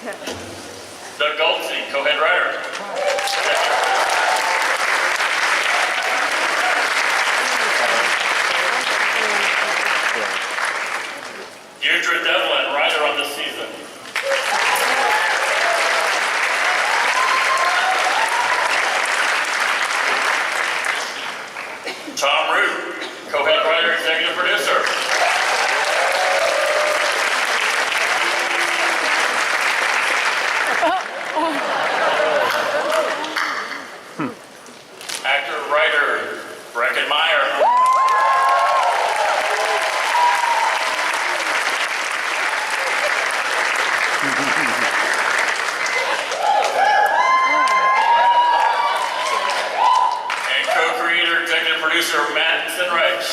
Doug Goldstein, co-head writer. Deirdre Devlin, writer on this season. Tom Root, co-head writer, executive producer. Actor, writer, Breckin Meyer. And co-creator, executive producer, Matt Sinreich.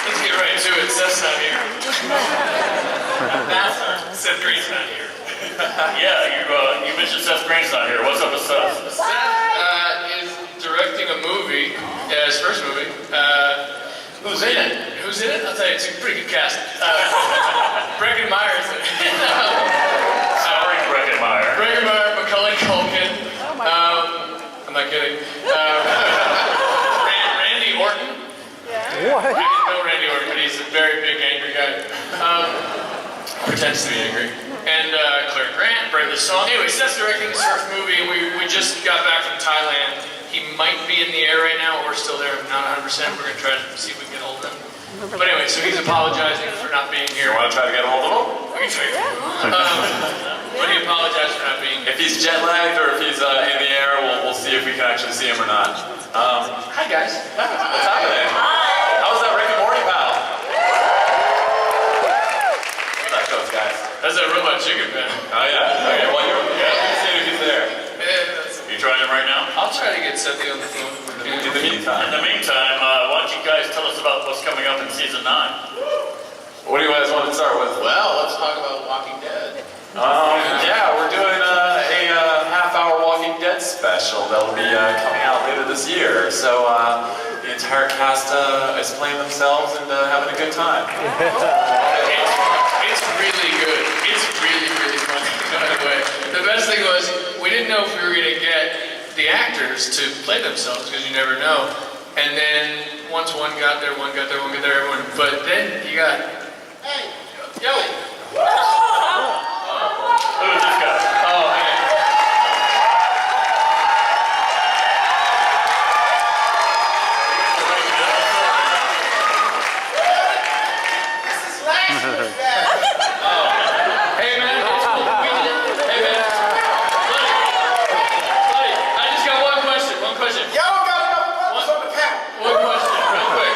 Let's get right to it. Seth's not here. Seth Green's not here. Yeah, you mentioned Seth Green's not here. What's up with Seth? Seth is directing a movie, his first movie. Who's in it? Who's in it? I'll tell you, it's a pretty good cast. Breckin Meyer's in it. Starring Breckin Meyer. Breckin Meyer, Macaulay Culkin. I'm not kidding. Randy Orton. What? I didn't know Randy Orton, but he's a very big angry guy. Pretends to be angry. And Claire Grant, Brenda Song. Anyway, Seth's directing his first movie, and we just got back from Thailand. He might be in the air right now, or still there. I'm not 100%. We're going to try to see if we can get hold of him. But anyway, so he's apologizing for not being here. You want to try to get a hold of him? We can try. But he apologized for not being here. If he's jet lagged or if he's in the air, we'll see if we can actually see him or not. Hi, guys. What's happening? How was that Rick and Morty battle? What's that goes, guys? That's that Robot Chicken, man. Oh yeah? Okay, well let's see if he's there. You trying him right now? I'll try to get Seth on the phone. In the meantime. In the meantime, why don't you guys tell us about what's coming up in season 9? What do you guys want to start with? Well, let's talk about Walking Dead. Yeah, we're doing a half-hour Walking Dead special that'll be coming out later this year. So the entire cast is playing themselves and having a good time. It's really good. It's really, really funny, by the way. The best thing was, we didn't know if we were going to get the actors to play themselves, because you never know. And then, once one got there, everyone. But then you got, hey, yo. Who is this guy? Oh, hey. Hey, man. Hey, man. Buddy, I just got one question. Y'all got enough buttons on the panel. One question, real quick.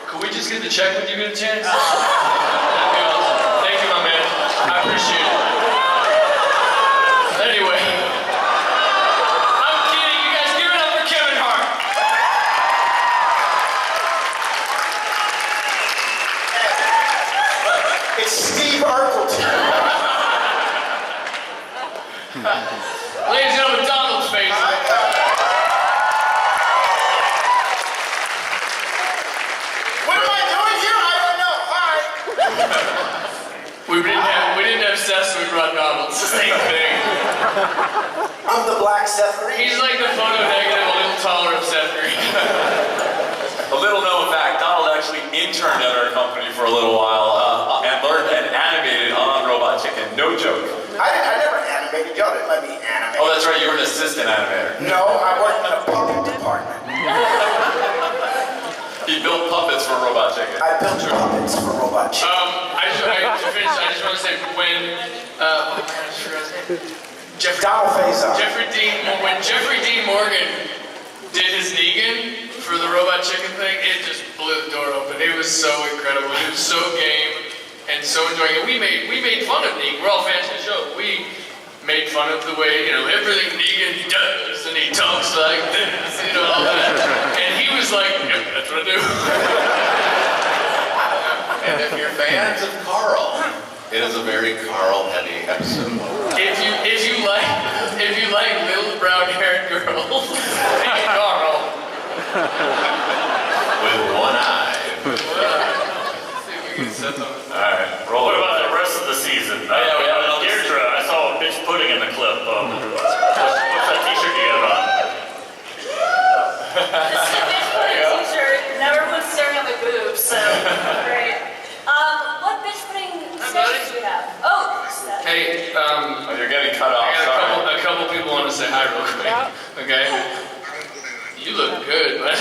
Could we just get the check when you get a chance? That'd be awesome. Thank you, my man. I appreciate it. Anyway. I'm kidding. You guys give it up for Kevin Hart. It's Steve Urkel. Ladies and gentlemen, Donald's face. What am I doing here? I don't know. Hi. We didn't have Seth, so we brought Donald. It's the same thing. I'm the Black Seth Green. He's like the photo negative, a little taller of Seth Green. A little known fact, Donald actually interned at our company for a little while and learned and animated on Robot Chicken. No joke. I never animated. Y'all didn't let me animate. Oh, that's right, you were an assistant animator. No, I worked in the puppet department. He built puppets for Robot Chicken. I built puppets for Robot Chicken. I just want to say when oh man, I just forgot his name. Donald Faison. When Jeffrey Dean Morgan did his Negan for the Robot Chicken thing, it just blew the door open. It was so incredible. It was so game and so enjoying it. We made fun of Negan. We're all fans of the show. We made fun of the way, everything Negan does, and he talks like this, all that. And he was like, yep, that's what I do. And if you're fans of Carl, it is a very Carl-heavy episode. If you like little brown-haired girls, hey Carl. With one eye. set them. All right, roll What it. about the rest of the season? yeah, we haven't all Deirdre, I saw a bitch pudding in the clip. What's that t-shirt you have on? T-shirt. Now everyone's staring at my boobs, so great. What bitch pudding sketches do we have? Oh, Seth. Hey, Oh, you're getting cut off. I Sorry. got a couple people want to say hi real quick. Okay? You look good, but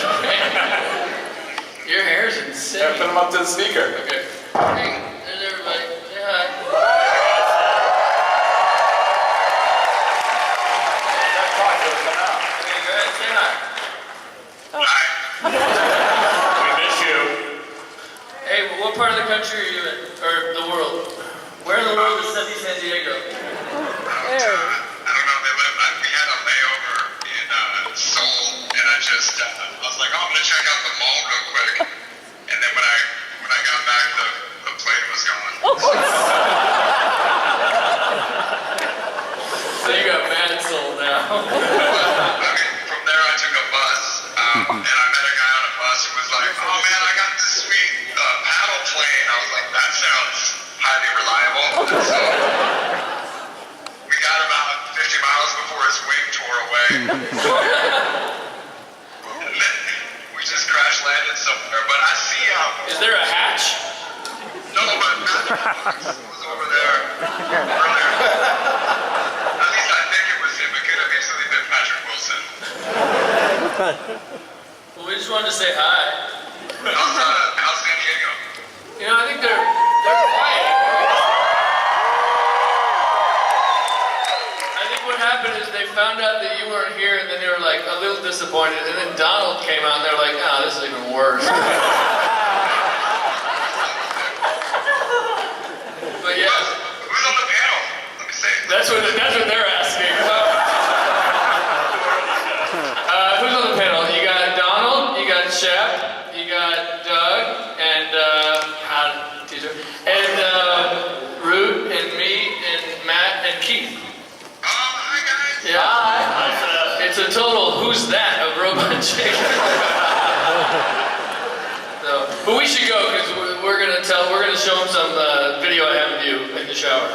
your hair's Yeah, insane. put them up to the speaker. Okay. Hey, there's everybody. Say hi. That clock will come out. Hey, go ahead, say hi. We miss you. Hey, what part of the country are you in? Or the world? Where in the world is Sunny San Diego? I don't know. We had a layover in Seoul, and I was like, oh, I'm gonna check out the mall real quick. And then when I got back, the plane was gone. So you got mad soul now. From there, I took a bus, and I met a guy on a bus who was like, oh man, I got this sweet paddle plane. I was like, that sounds highly reliable. So we got about 50 miles before his wing tore away. And then we just crash landed somewhere. But I see Is there a hatch? no, but Patrick was over there earlier. At least I think it was him. It could have easily been Patrick Wilson. Well, we just wanted to say hi. How's San Diego? You know, I think they're quiet. I think what happened is they found out that you weren't here, and then they were like a little disappointed. And then Donald came out, and they were like, "Oh, this is even worse." But yeah, Who's on the panel? Let me see. that's what they're asking. Who's on the panel? You got Donald, you got Shep, you got Doug, and Root, and me, and Matt, and Keith. Oh, hi guys. Yeah. It's a total who's that of Robot Chicken. So, but we should go because we're gonna show them some video I have of you in the shower. All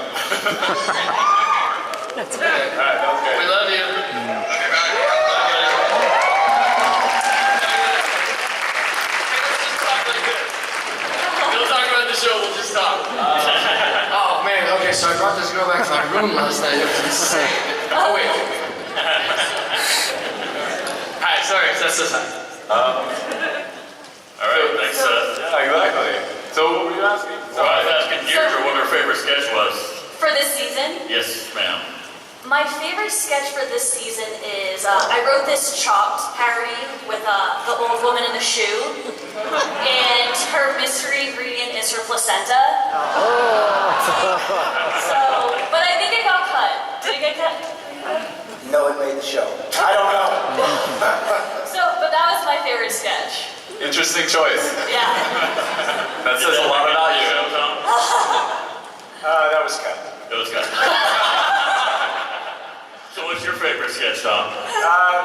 right, that was We good. love you. We'll talk about the show. We'll just talk. Oh man. Okay, so I brought this girl back to my room last night. It was insane. Oh wait. Hi. Sorry. That's this time. All right, thanks, Seth. Yeah, exactly. So what were you asking? So I was asking Deirdre what her favorite sketch was. For this season, Yes, ma'am. my favorite sketch for this season is I wrote this Chopped parody with the old woman in the shoe, and her mystery ingredient is her placenta. So, but I think it got cut. Did it get cut? No, it made the show. I don't know. So, but that was my favorite sketch. Interesting choice. Yeah. That says a lot about you. Tom? That was cut. It was good. So what's your favorite sketch, Tom?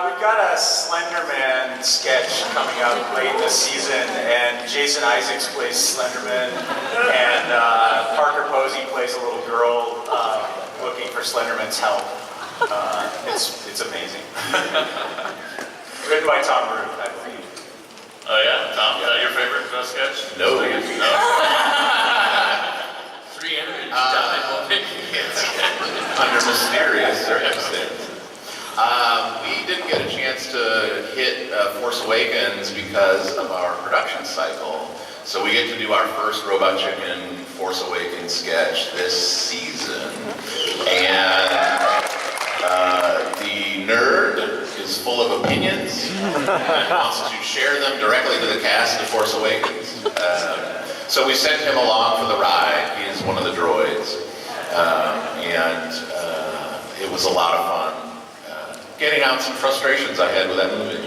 We've got a Slender Man sketch coming up late this season, and Jason Isaacs plays Slenderman, and Parker Posey plays a little girl looking for Slenderman's help. It's amazing. Written by Tom Root, I believe. Oh yeah, Tom, is that your favorite sketch? No. No. 3 enemies died while making it. Under mysterious circumstances. We didn't get a chance to hit Force Awakens because of our production cycle. So we get to do our first Robot Chicken Force Awakens sketch this season. And the nerd is full of opinions and wants to share them directly to the cast of Force Awakens. So we sent him along for the ride. He is one of the droids. And it was a lot of fun. Getting out some frustrations I had with that movie.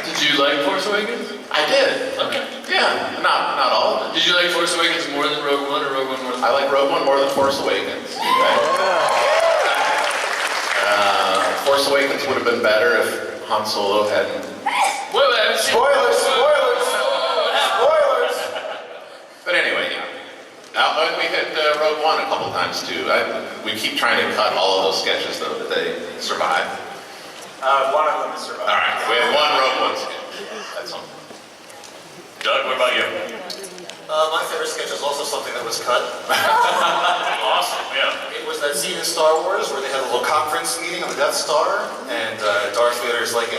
Did you like Force Awakens? I did. Okay. Yeah, not all of it. Did you like Force Awakens more than Rogue One, or Rogue One more than? I like Rogue One more than Force Awakens. Force Awakens would have been better if Han Solo hadn't. Wait, I haven't seen. Spoilers! Spoilers! What happened? Spoilers! And we hit Rogue One a couple times too. We keep trying to cut all of those sketches though. Did they survive? One of them is survived. All right, we have one Rogue One sketch. That's all. Doug, what about you? My favorite sketch is also something that was cut. Awesome, yeah. It was that scene in Star Wars where they had a little conference meeting on the Death Star, and Darth Vader's like,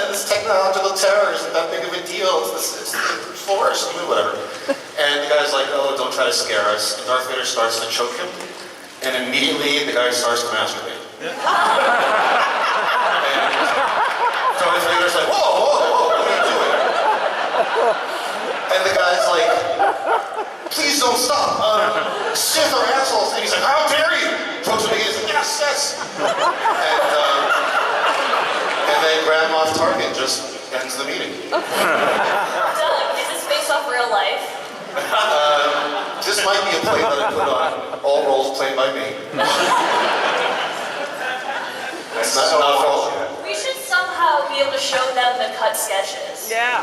this technological terror isn't that big of a deal. It's the Force, whatever. And the guy's like, oh, don't try to scare us. And Darth Vader starts to choke him, and immediately the guy starts to masturbate. And Darth Vader's like, whoa, what are you doing? And the guy's like, please don't stop. Sith are assholes. And he's like, how dare you? Chokes him again. He's like, yes. And then Grand Moff Tarkin just ends the meeting. Doug, is this based off real life? This might be a play that I put on. All roles played by me. That's not for all. We should somehow be able to show them the cut sketches. Yeah.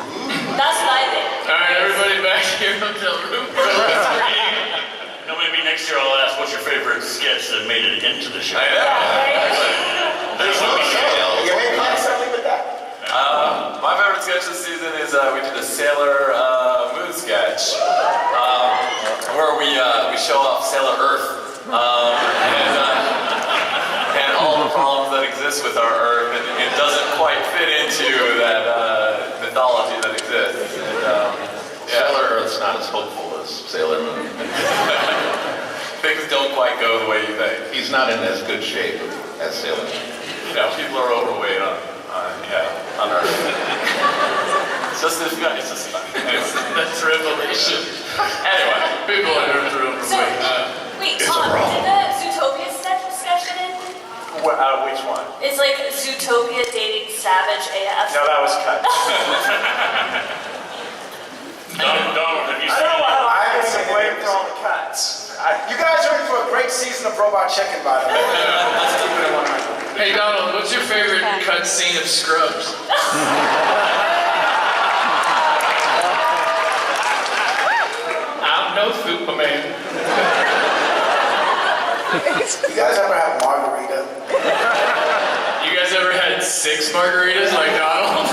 That's what I think. All right, everybody back here up to the room. No, maybe next year I'll ask what's your favorite sketch that made it into the show. There's no show. You ain't constantly with that. My favorite sketch this season is we did a Sailor Moon sketch where we show off Sailor Earth and all the problems that exist with our Earth, and it doesn't quite fit into that mythology that exists. And, Sailor Earth's not as hopeful as Sailor Moon. things don't quite go the way you think. He's not in as good shape as Sailor Moon. People are overweight on Earth. It's just this guy. It's just fun. Anyway. That's revelation. Anyway. People on Earth are So, overweight. wait, Tom, did the Zootopia sketch get in? Which one? It's like Zootopia dating Savage AF. No, that was cut. Donald, have you I seen don't know it? how I was waiting for all the cuts. You guys are in for a great season of Robot Chicken, by the way. Let's keep it in one eye. Hey, Donald, what's your favorite cut scene of Scrubs? I'm no Superman. You guys ever have margarita? You guys ever had 6 margaritas like Donald?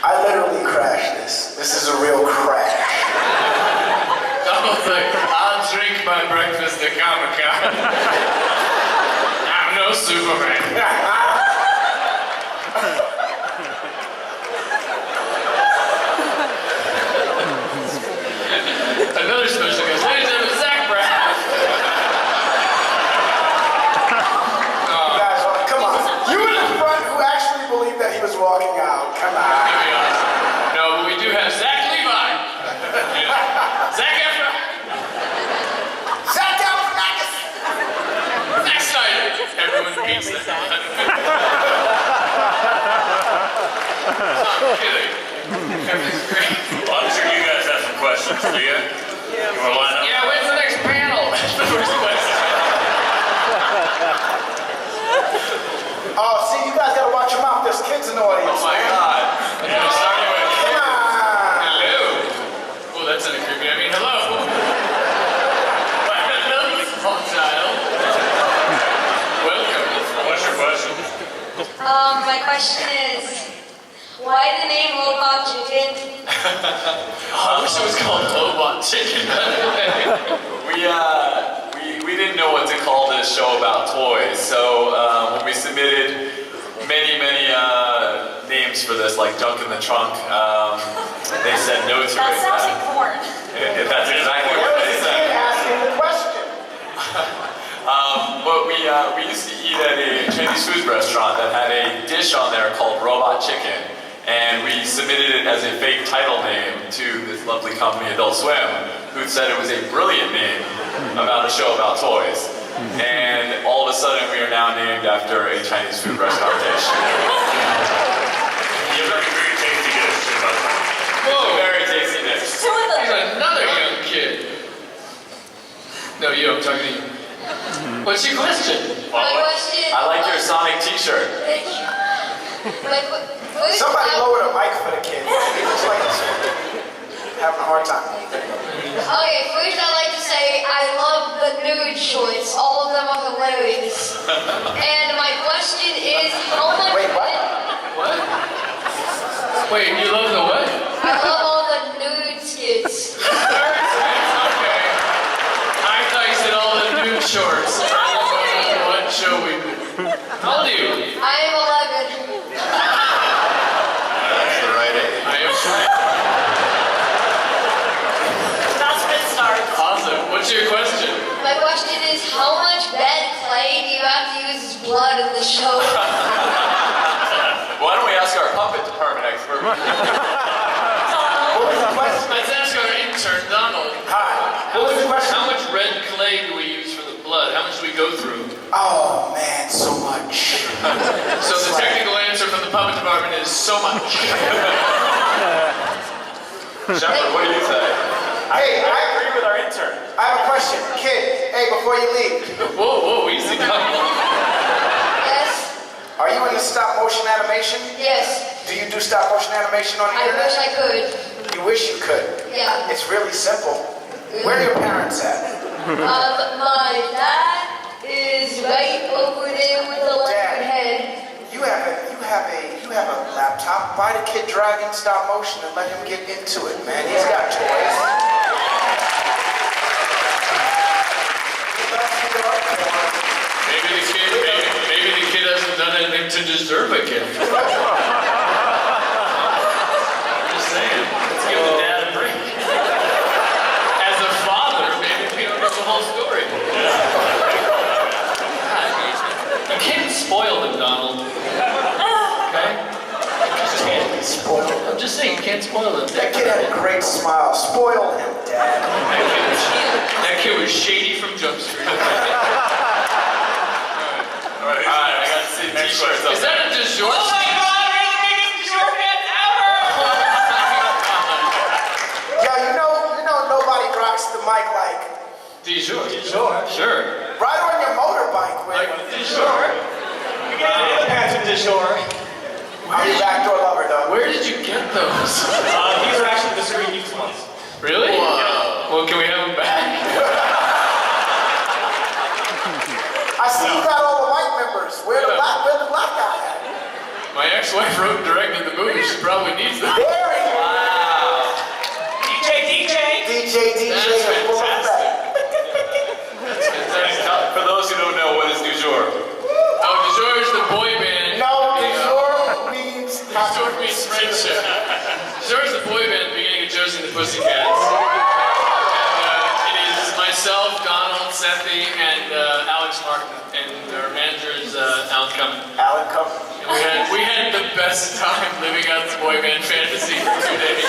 I literally crashed this. This is a real crash. Donald's like, I'll drink my breakfast at Comic-Con. I'm no Superman. Another special guest, ladies and gentlemen, Zach Braff. You guys, come on. You in the front who actually believed that he was walking out. Come on. To be honest. No, but we do have Zach Levi. Zach Efron. Zach Galifianakis! Zack Snyder. Everyone beats that. I'm kidding. Everything's great. Well, I'm sure you guys have some questions, do you? You want to line up? Yeah, when's the next panel? That's the first question. Oh, see, you guys gotta watch your mouth. There's kids in the audience. Oh my God. Starting with Come on. Hello. Oh, that's an agreement. I mean, hello. Hello, small child. Welcome. What's your question? My question is, why the name Robot Chicken? I wish it was called Lobot Chicken. We didn't know what to call this show about toys, so when we submitted many names for this, like Junk in the Trunk, they said no to That it. sounds like porn. That's exactly There what was they a said. kid asking the question. But we used to eat at a Chinese food restaurant that had a dish on there called Robot Chicken, and we submitted it as a fake title name to this lovely company, Adult Swim, who said it was a brilliant name about a show about toys. And all of a sudden, we are now named after a Chinese food restaurant dish. You have a very tasty dish, by the way. Whoa. Very tasty dish. Two of He's them. another young kid. No, you, I'm talking to you. What's your question? My question. I like your Sonic t-shirt. Thank you. What is Somebody lower the mic for the kid. He looks like he's having a hard time. Okay, first I'd like to say I love the nude shorts. All of them are hilarious. And my question is, how much... Wait, what? What? Wait, you love the what? I love all the nude skits. Okay. I thought you said all the nude shorts. What show we do? How old are you? I am 11. That's the right age. I am sure. That's when it starts. Awesome. What's your question? My question is, how much bad clay do you have to use as blood in the show? Why don't we ask our puppet department expert? What was the question? Let's ask our intern, Donald. Hi. What was the question? How much red clay do we use for the blood? How much do we go through? Oh, man, so much. So the technical answer from the puppet department is so much. Shepard, what do you say? Hey, I agree with our intern. I have a question. Kid, hey, before you leave, Whoa, easy, Donald. Yes? are you into stop motion animation? Yes. Do you do stop motion animation on the I internet? wish I could. You wish you could. Yeah. It's really simple. Where are your parents at? My dad is right over there with the leopard head. You have a laptop. Buy the kid Dragon stop motion and let him get into it, man. He's got toys. Maybe the kid hasn't done anything to deserve a gift. I'm just saying. Let's give the dad a break. As a father, maybe we don't know the whole story. God, you can't spoil them, Donald. Okay? I'm just saying, you can't spoil them. That kid had a great smile. Spoil him, Dad. That kid was shady from Jump Street. All right, I got to see t-shirts up. Is that a du jour? Oh my God, we're the biggest shortcut ever! Yeah, you know nobody rocks the mic like Du jour. Sure. right on your motorbike Like with. du jour. You get it in the pants with the shore. I'm your backdoor lover, though. Where did you get those? These are actually the Serene Youth ones. Really? Well, can we have them back? I see you got all the white members. Where the black guy at? My ex-wife wrote and directed the movie. She probably needs them. There he is. Wow. DJ. DJ, That's in full fantastic. effect. That's fantastic. For those who don't know, what is du jour? Oh, du jour is the boy band. No, du jour means Du jour means friendship. Du jour is the boy band at the beginning of Josie and the Pussycats. And it is myself, Donald, Sethi, and Alex Martin. And our manager is Alan Cumming. Alan, come. And we had the best time living out the boy band fantasy for 2 days.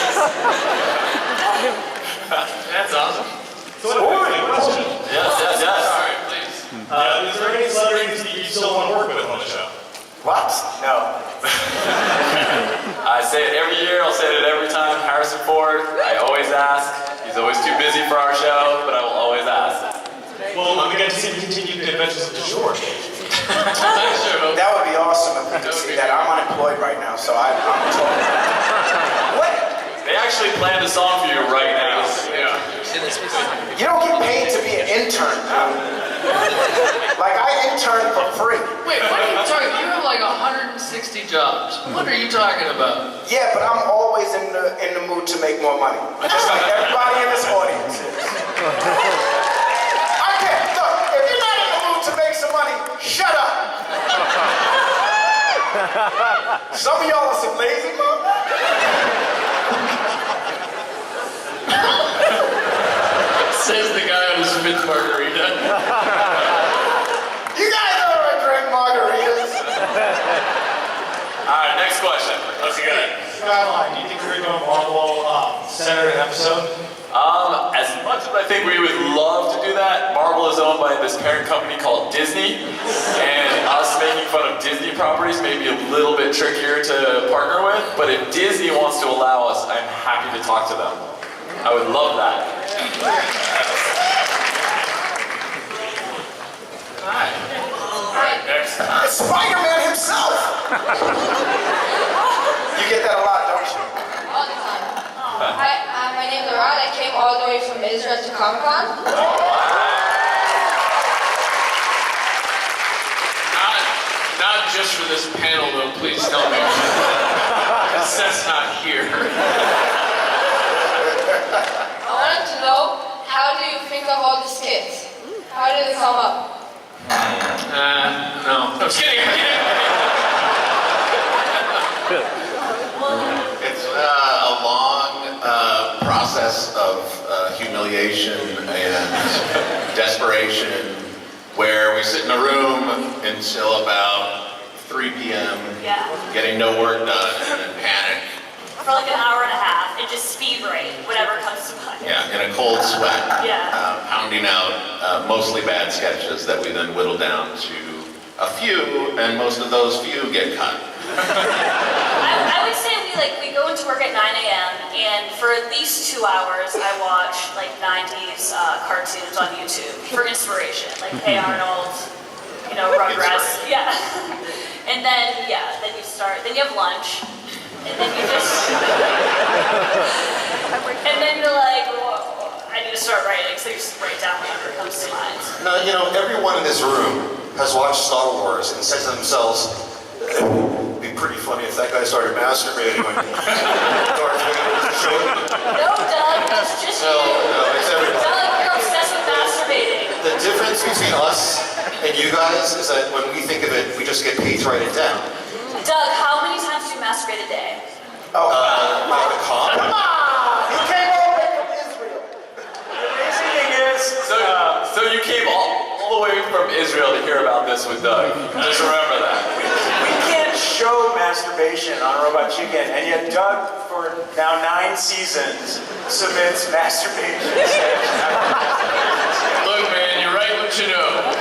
That's awesome. So what a quick question. Yes. Sorry, please. Is there any celebrities that you still want to work with on the show? What? No. I say it every year, I'll say it every time. Harrison Ford, I always ask. He's always too busy for our show, but I will always ask. Well, we get to see the continued adventures of the shore. I sure hope. That would be awesome if we could see that. I'm unemployed right now, so I'm totally. What? They actually planned a song for you right now. Yeah. You don't get paid to be an intern. Like I intern for free. Wait, what are you talking? You have like 160 jobs. What are you talking about? Yeah, but I'm always in the mood to make more money. Just like everybody in this audience is. I can't. Look, if you're not in the mood to make some money, shut up. Some of y'all are some lazy motherfuckers. Says the guy on his fifth margarita. You guys know I drink margaritas. All right, next question. What's he got? Skyline, do you think we're going to Marvel center an episode? As much as I think we would love to do that, Marvel is owned by this parent company called Disney, and us making fun of Disney properties may be a little bit trickier to partner with, but if Disney wants to allow us, I'm happy to talk to them. I would love that. Hi. Next. It's Spider-Man himself. You get that a lot, don't you? All the time. Hi, my name is Israel to Comic-Con? Not just for this panel, though. Please tell me. Because that's not here. I wanted to know, how do you think of all the skits? How did it come up? No. I'm just kidding. It's a long process of humiliation and desperation where we sit in a room until about 3 p.m. Yeah. getting no work done and then panic. For like an hour and a half, and just speed rate, whatever comes to mind. Yeah, in a cold sweat. Yeah. Pounding out mostly bad sketches that we then whittle down to a few, and most of those few get cut. I would say we go into work at 9 a.m. and for at least 2 hours I watch like 90s cartoons on YouTube for inspiration, like Hey Arnold, Rugrats, yeah. And then you have lunch, and then you just, and then you're like, whoa, I need to start writing, so you just write down whatever comes to mind. Now, everyone in this room has watched Star Wars and said to themselves, it would be pretty funny if that guy started masturbating when Darth Vader was showing him. No, Doug, that's just you. No, it's everyone. Doug, you're obsessed with masturbating. The difference between us and you guys is that when we think of it, we just get paid to write it down. Doug, how many times do you masturbate a day? Like the cop? Come on! You came all the way from Israel. The amazing thing is, So you came all the way from Israel to hear about this with Doug. Just remember that. we can't show masturbation on Robot Chicken, and yet Doug, for now 9 seasons, submits masturbation sketches. Look, man, you write what you know. You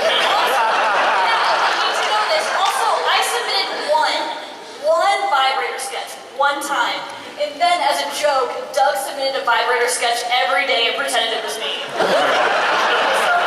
need to know this. Also, I submitted one vibrator sketch, one time. And then, as a joke, Doug submitted a vibrator sketch every day and pretended it was me. So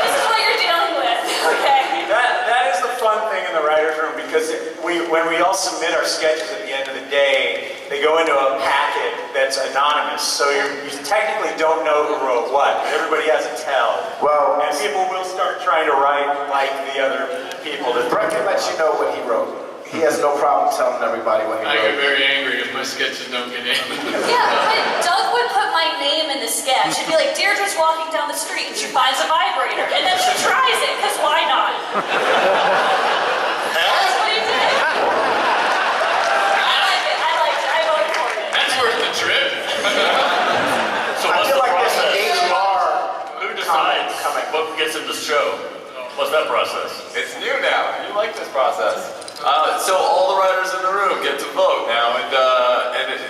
this is what you're dealing with, okay? That is the fun thing in the writer's room, because when we all submit our sketches at the end of the day, they go into a packet that's anonymous. So you technically don't know who wrote what, but everybody has a tell. Well, And people will start trying to write like the other people. Brett can let you know what he wrote. He has no problem telling everybody what he I get wrote. very angry if my sketches don't get in. Yeah, but Doug would put my name in the sketch. He'd be like, Deirdre's walking down the street and she finds a vibrator. And then she tries it, because why not? That's what he did. I like it. I voted for it. That's worth the trip. So I what's feel the like there's an process? HR Who decides comment. what gets in the show? What's that process? It's new now. You like this process. So all the writers in the room get to vote now, and if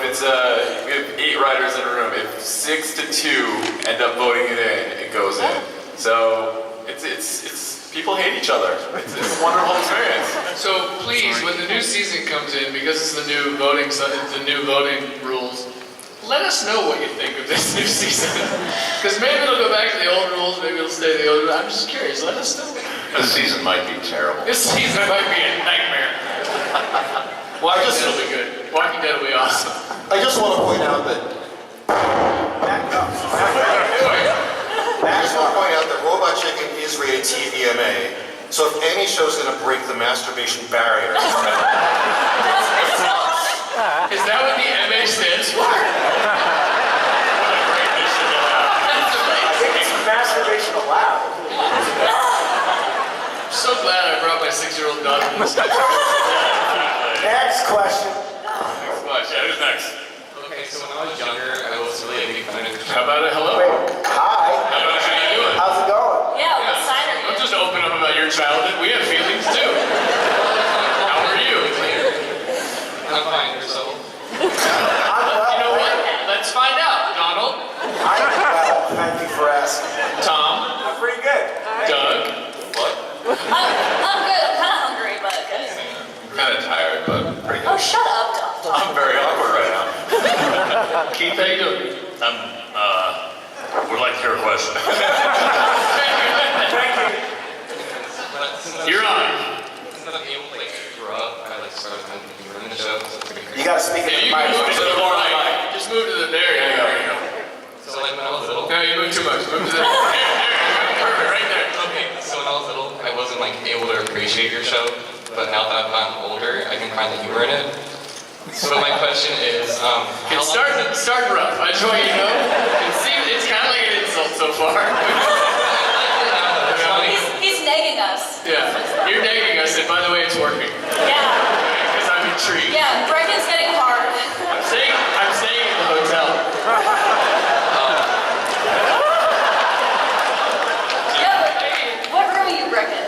it's we have 8 writers in a room. If 6 to 2 end up voting it in, it goes in. So it's people hate each other. It's a wonderful experience. So please, when the new season comes in, because it's the new voting rules, let us know what you think of this new season. Because maybe it'll go back to the old rules, maybe it'll stay the old rules. I'm just curious. Let us know. This season might be terrible. This season might be a nightmare. Walking Dead will be good. Walking Dead will be awesome. I just want to point out that Robot Chicken is rated TVMA. So if any show's going to break the masturbation barrier, Is that what the MA stands for? I think it's masturbation allowed. I'm so glad I brought my 6-year-old daughter to this. Next question. Who's next? Okay, so when I was younger, I was really a big fan of How about a hello? Wait, hi. How you doing? How's it going? Yeah, what sign are Don't you? just open up about your childhood. We have feelings too. How are you? I'm fine, yourself. I'm well. You know what? Let's find out. Donald, I'm well. Thank you for asking. Tom, I'm pretty good. Doug. I'm good. I'm kind of hungry, but good. Kind of tired, but pretty good. Oh, shut up, Doug. I'm very awkward right now. Keith, how you doing? Would like to hear a question. You're on. Since I'm able to grow up, I started running the show. So it's pretty You gotta speak Yeah, in you the can move mic. to the right. Just move to the there. You go. So when I was little, Now you moved too much. Move to the... Perfect, right there. Okay, so when I was little, I wasn't like able to appreciate your show, but now that I've gotten older, I can find the humor in it. So my question is, It's starting rough. I just want you to know. It's kind of like an insult so far. He's negging us. Yeah, you're nagging us, and by the way, it's working. Yeah. Because I'm intrigued. Yeah, Brendan's getting hard. I'm staying in the hotel. Yeah, but what room are you, Brendan?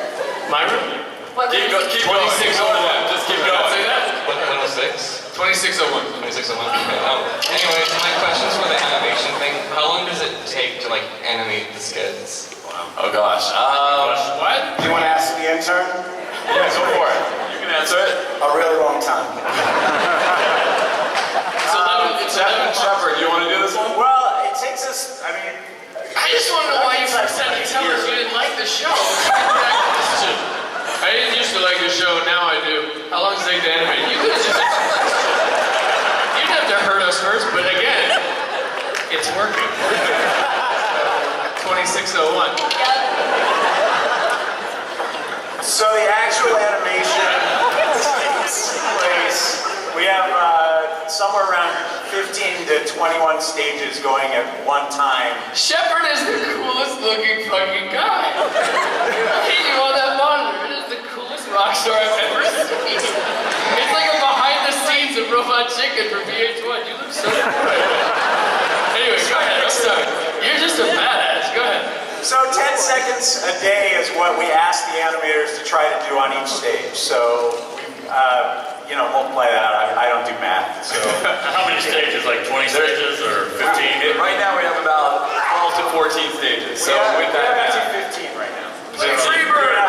My room? What room? Keep going. 2601. Just keep Did I going. say that? 106? 2601. 2601. Okay. Anyways, my question's for the animation thing. How long does it take to like animate the skids? Oh gosh. What? You want to ask the intern? Yeah, go for it. You can answer it. A really long time. It's 11 Shepard, you want to do this one? Well, it takes us, I mean, I just want to know why you first had to tell us you didn't like the show. I didn't used to like the show, now I do. How long does it take to animate? You could have just answered the question. You didn't have to hurt us first, but again, it's working. 2601. so the actual animation takes place, we have somewhere around 15 to 21 stages going at one time. Shepard is the coolest looking fucking guy. Look at you on that monitor. It is the coolest rock star I've ever seen. It's like a behind the scenes of Robot Chicken for VH1. You look so cool. Anyway, go ahead. I'm sorry. You're just a badass. Go ahead. So 10 seconds a day is what we ask the animators to try to do on each stage. So, multiply that out. I don't do math. So How many stages? Like 20 stages or 15? Right now we have about 12 to 14 stages. So with we're that, at 15 right now. We're We're at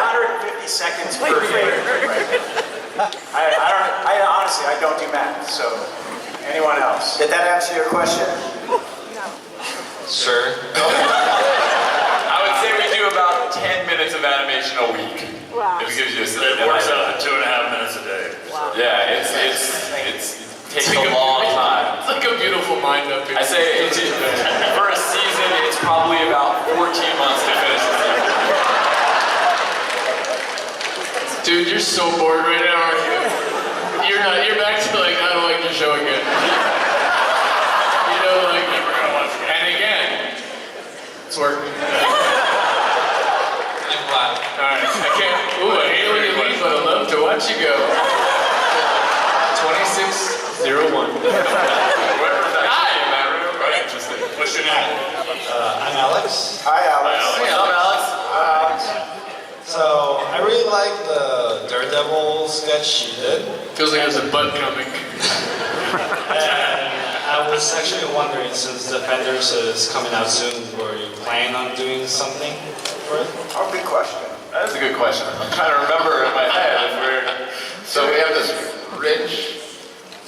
150 seconds per frame right now. I honestly, I don't do math. So anyone else? Did that answer your question? Sure. I would say we do about 10 minutes of animation a week. Wow. If it gives you It works out at 2.5 minutes a day. Yeah, it takes a long time. It's like a beautiful mind up here. I say for a season, it's probably about 14 months to finish the season. Dude, you're so bored right now, aren't you? You're not. You're back to like, I don't like the show again. And again, it's working. I'm glad. Alright, I can't. Ooh, I hate it when you leave, but I love to watch you go. 2601. Hi, in that room. Very interesting. What's your name? I'm Alex. Hi, Alex. Hey, I'm Alex. So I really like the Daredevil sketch you did. Feels like there's a butt coming. And I was actually wondering, since Defenders is coming out soon, were you planning on doing something for it? Oh, good question. That's a good question. I'm trying to remember in my head if we're. So we have this rich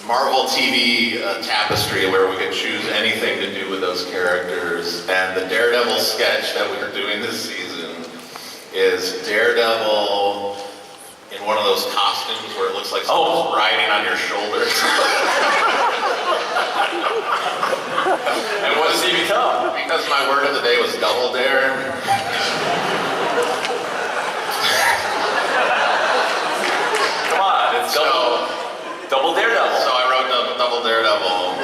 Marvel TV tapestry where we could choose anything to do with those characters. And the Daredevil sketch that we're doing this season is Daredevil in one of those costumes where it looks like someone's riding on your shoulders. And what does he become? Because my word of the day was double dare. Come on, it's double Daredevil. So I wrote double Daredevil.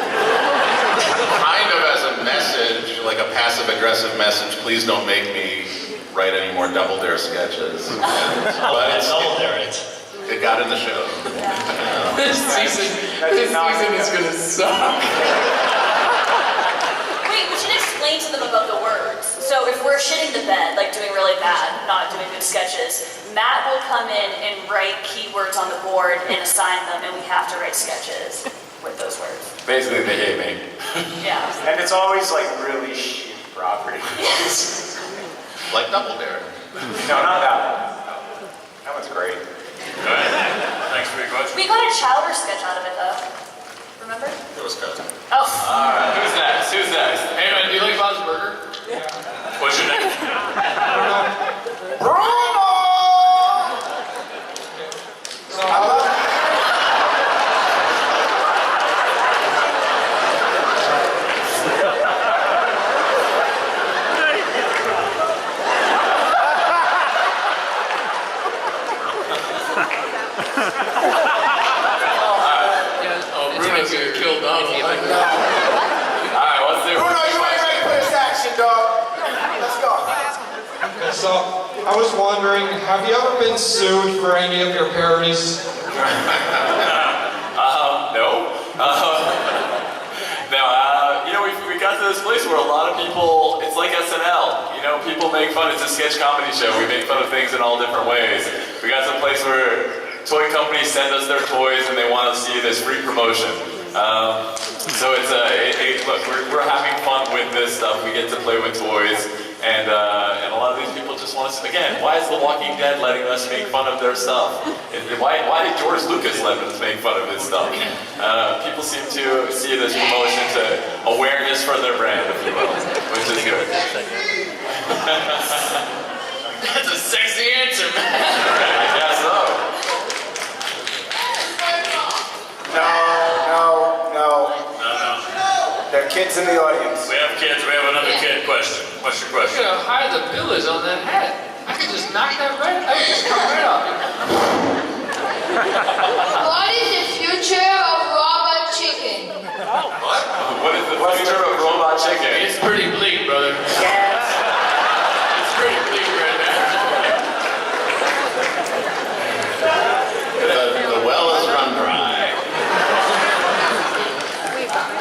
Kind of as a message, like a passive-aggressive message, please don't make me write any more Double Dare sketches. But Double Dare it. it got in the show. This season is gonna suck. Wait, we should explain to them about the words. So if we're shitting the bed, like doing really bad, not doing good sketches, Matt will come in and write keywords on the board and assign them, and we have to write sketches with those words. Basically, they hate me. Yeah. And it's always like really shitty property. Like Double Dare. No, not that one. That one's great. All right. Thanks for your question. We got a Chowder sketch out of it, though. Remember? It was cut. Oh. All right, who's next? Who's next? Hey man, do you like Bob's Burger? What's your name? So I was wondering, have you ever been sued for any of your parodies? No. We got to this place where a lot of people, it's like SNL, people make fun, it's a sketch comedy show, we make fun of things in all different ways. We got to a place where toy companies send us their toys and they want to see this free promotion. So look, we're having fun with this stuff, we get to play with toys, and a lot of these people just want us, again, why is The Walking Dead letting us make fun of their stuff? Why did George Lucas let us make fun of his stuff? People seem to see this promotion to awareness for their brand, if you will, which is good. That's a sexy answer, man. I guess so. No. There are kids in the audience. We have kids. We have another kid question. What's your question? Look at how high the bill is on that hat. I could just knock that right. I could just come right off. What is the future of robot chicken? What is the future of robot chicken? It's pretty bleak, brother. Yes. It's pretty bleak right now. The well is run dry.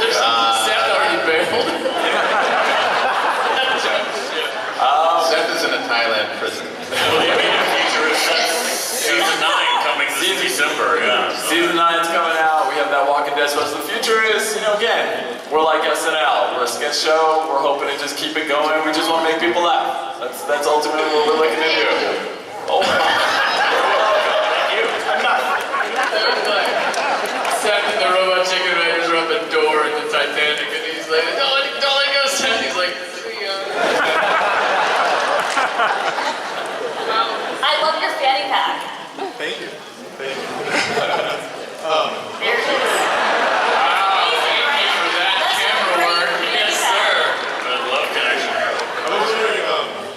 Seth already bailed. Seth is in a Thailand prison. Well, the immediate future is season 9 coming this December. Yeah. Season 9's coming out. We have that Walking Dead special. The future is, again, we're like SNL. We're a sketch show. We're hoping to just keep it going. We just want to make people laugh. That's ultimately what we're looking to do. Oh, thank you. I'm not. Seth and the robot chicken riders are up a door in the Titanic, and he's like, don't let go, Seth. He's like, see ya. I love your fanny pack. Thank you. There it is. Thank you for that camera work. Yes, sir. I love connection. I was wondering,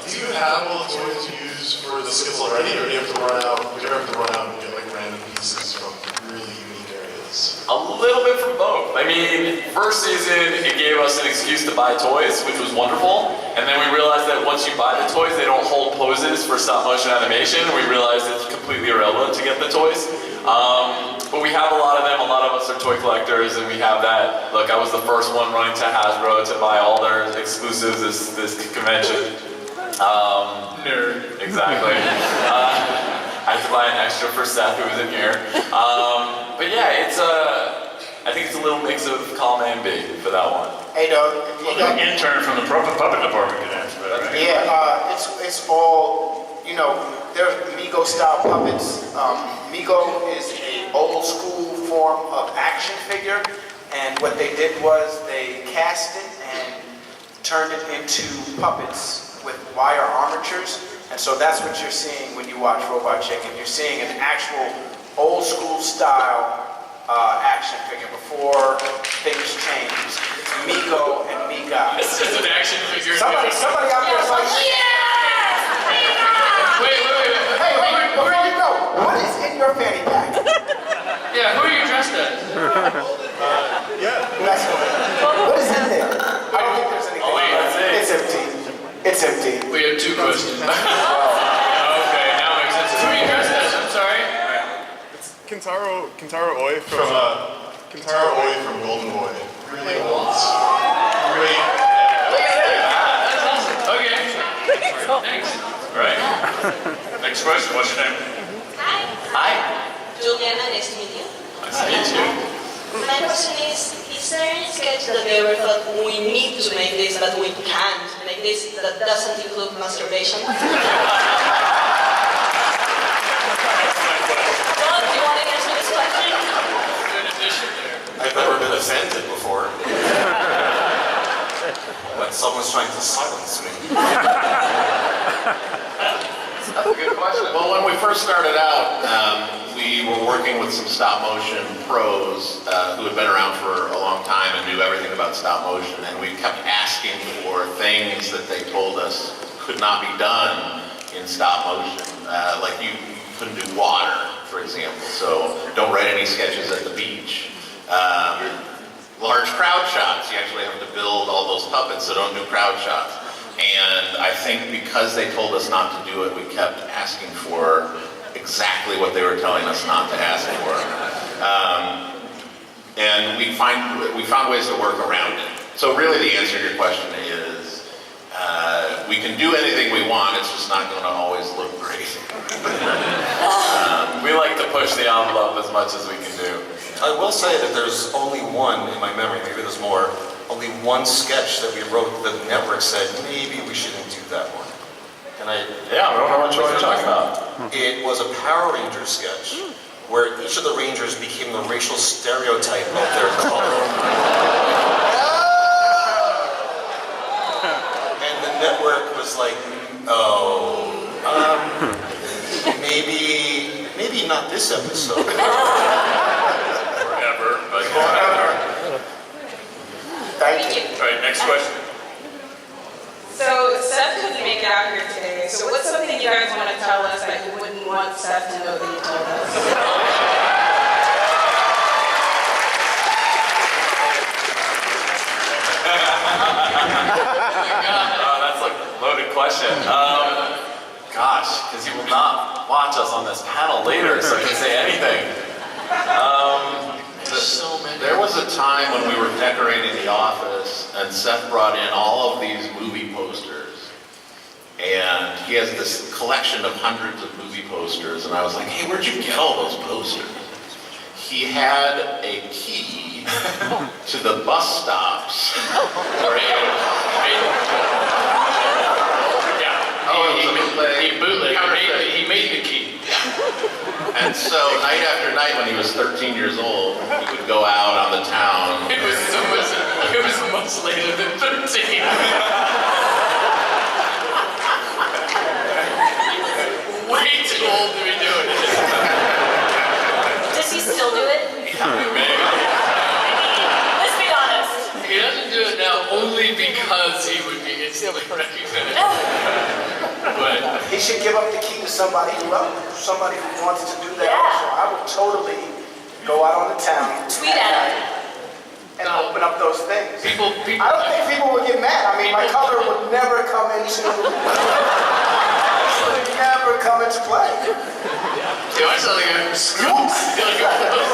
do you have all the toys you use for the skits already, or do you have to run out? Do you ever have to run out and get like random pieces from really unique areas? A little bit from both. I mean, first season, it gave us an excuse to buy toys, which was wonderful. And then we realized that once you buy the toys, they don't hold poses for stop motion animation. We realized it's completely irrelevant to get the toys. But we have a lot of them. A lot of us are toy collectors, and we have that. Look, I was the first one running to Hasbro to buy all their exclusives this convention. Nerd. Exactly. I had to buy an extra for Seth, who was in here. But yeah, I think it's a little mix of column A and B for that one. Hey, dog. Well, the intern from the puppet department can answer that, right? Yeah, it's all, they're Mego style puppets. Mego is an old school form of action figure, and what they did was they cast it and turned it into puppets with wire armatures, and so that's what you're seeing when you watch Robot Chicken. You're seeing an actual old school style action figure before things changed. It's Mego and Mega. It's just an action figure. Somebody out there is like, Wait. hey, before you go, what is in your fanny pack? Yeah, who are you dressed as? What is in there? I don't think there's anything. Oh, wait, that's it. It's empty. It's empty. We have 2 questions. Okay, now it makes sense. Who are you dressed as? I'm sorry. Kintaro Oi from Golden Boy. Really old. Great. Look at that. That's awesome. Okay. Thanks. Right. Next question. What's your name? Hi. Juliana, nice to meet you. Nice to meet you. My question is there any sketch that you ever thought we need to make this, but we can't make this, that doesn't include masturbation? Bob, do you want to answer this question? Good addition there. I've never been offended before. When someone's trying to silence me. That's a good question. Well, when we first started out, we were working with some stop motion pros who had been around for a long time and knew everything about stop motion, and we kept asking for things that they told us could not be done in stop motion. Like you couldn't do water, for example, so don't write any sketches at the beach. Large crowd shots, you actually have to build all those puppets, so don't do crowd shots. And I think because they told us not to do it, we kept asking for exactly what they were telling us not to ask for. And we found ways to work around it. So really the answer to your question is, we can do anything we want, it's just not going to always look great. We like to push the envelope as much as we can do. I will say that there's only one in my memory, maybe there's more, only one sketch that we wrote that the network said, maybe we shouldn't do that one. And yeah, I don't know what you're talking about. It was a Power Rangers sketch where each of the Rangers became the racial stereotype of their color. And the network was like, oh, maybe not this episode. Forever, but forever. Thank you. All right, next question. So Seth couldn't make it out here today. So what's something you guys want to tell us that you wouldn't want Seth to know that you told us? That's a loaded question. Gosh, because he will not watch us on this panel later, so he can say anything. There was a time when we were decorating the office and Seth brought in all of these movie posters. And he has this collection of hundreds of movie posters. And I was like, hey, where'd you get all those posters? He had a key to the bus stops. He made the key. And so night after night when he was 13 years old, he would go out on the town. It was much later than 13. Way too old to be doing it. Does he still do it? Let's be honest. He doesn't do it now only because he would be instantly recognized. But He should give up the key to somebody who wants to do that. Yeah. Also, I would totally go out on the town. Tweet at him. And open up those things. People, I don't think people would get mad. I mean, my color would never come into play. You want something I'm screwed?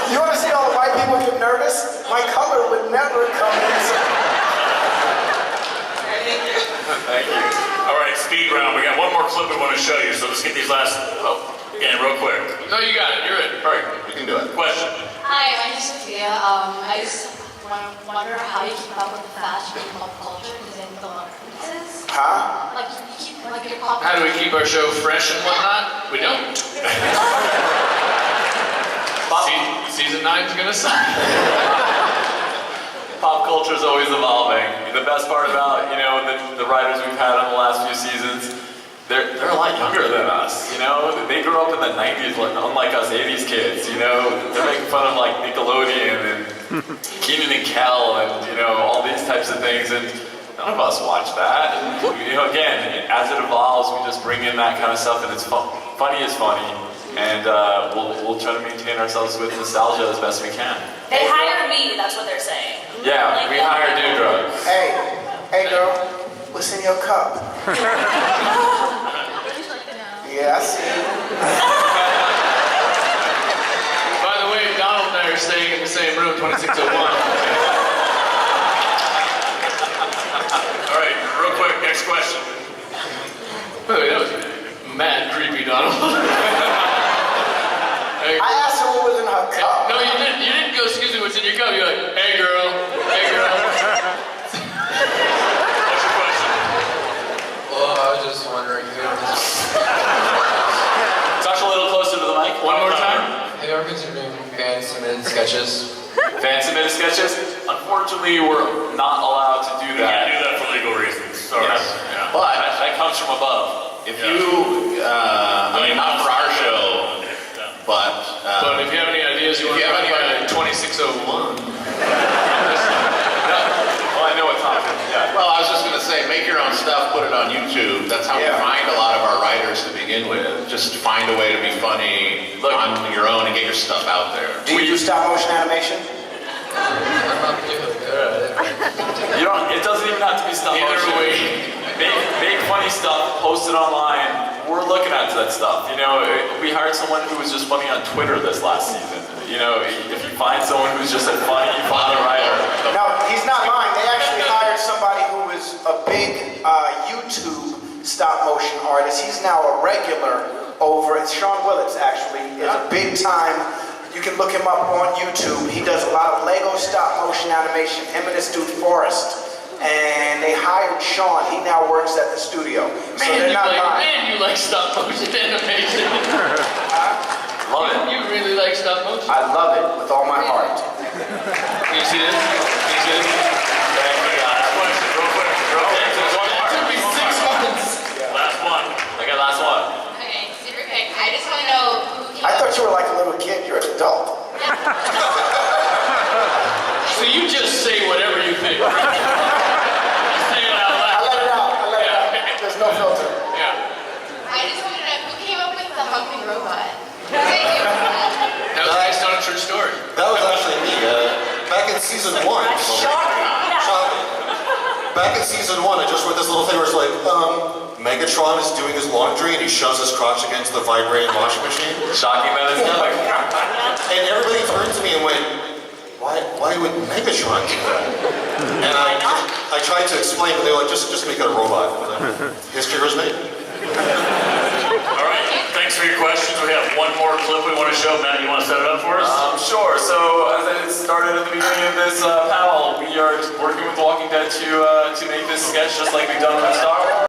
You want to see all the white people get nervous? My color would never come into. Thank you. All right, speed round. We got one more clip we want to show you, so let's get these last, again, real quick. No, you got it. You're in. All right, we can do it. Question. Hi, my name is Sophia. I just wonder how you keep up with the fashion and pop culture because I don't know pieces. Huh? Like you keep like your pop. How do we keep our show fresh and whatnot? We don't. Season 9's gonna suck. Pop culture is always evolving. The best part about, the writers we've had on the last few seasons, they're a lot younger than us, They grew up in the 90s, unlike us 80s kids, They're making fun of like Nickelodeon and Kenan and Kel and, all these types of things, and none of us watch that. And, again, as it evolves, we just bring in that kind of stuff, and it's funny is funny, and we'll try to maintain ourselves with nostalgia as best we can. They hired me, that's what they're saying. Yeah, we hired Dewdrop. Hey girl, what's in your cup? Yeah, I see. By the way, Donald and I are staying in the same room, 2601. All right, real quick, next question. By the way, that was mad creepy, Donald. I asked her what was in her cup. No, you didn't. You didn't go, excuse me, what's in your cup? You're like, hey girl, hey girl. What's your question? Well, I was just wondering, Touch a little closer to the mic. One more time. have you ever considered doing fan-submitted sketches? Fan-submitted sketches? Unfortunately, we're not allowed to do We that. can't do that for legal reasons. Sorry. Yes. Yeah. But That comes from above. if you, not for our show, but But if you have any ideas you want to have talk about 2601. Well, I know what Tom is. Yeah. well, I was just going to say, make your own stuff, put it on YouTube. That's how we find a lot of our writers to begin with. Just find a way to be funny on your own and get your stuff out there. Do you do stop motion animation? I'm not particularly good at it. You don't. It doesn't even have to be stop Either motion. way. posted online, we're looking at that stuff. You know, we hired someone who was just funny on Twitter this last season. You know, if you find someone who's just a funny writer. No, he's not lying. They actually hired somebody who was a big YouTube stop motion artist. He's now a regular over at Sean Willits, actually, is a big time. You can look him up on YouTube. He does a lot of Lego stop motion animation, him and his dude Forrest. And they hired Sean. He now works at the studio. So they're not lying. You like stop motion animation. Love it. You really like stop motion. I love it with all my heart. Can you see this? Can you see this? Last question, real quick. It took me 6 months. Last one. Okay, last one. Okay, super quick. I just want to know who came I thought you were like a little kid. You're an adult. So you just say whatever you think. Say it out loud. I let it out. There's no filter. Yeah. I just want to know who came up with the humping robot. That was based on a true story. That was actually me. Back in season 1. Shocking. Back in season 1, I just wrote this little thing where it's like, Megatron is doing his laundry and he shoves his crotch against the vibrating washing machine. Shocking that it's done. And everybody turned to me and went, why would Megatron do that? And I tried to explain, but they were like, just make it a robot. History was made. All right, thanks for your questions. We have one more clip we want to show. Matt, you want to set it up for us? Sure. So as I started at the beginning of this panel, we are working with The Walking Dead to make this sketch just like we've done with Star Wars.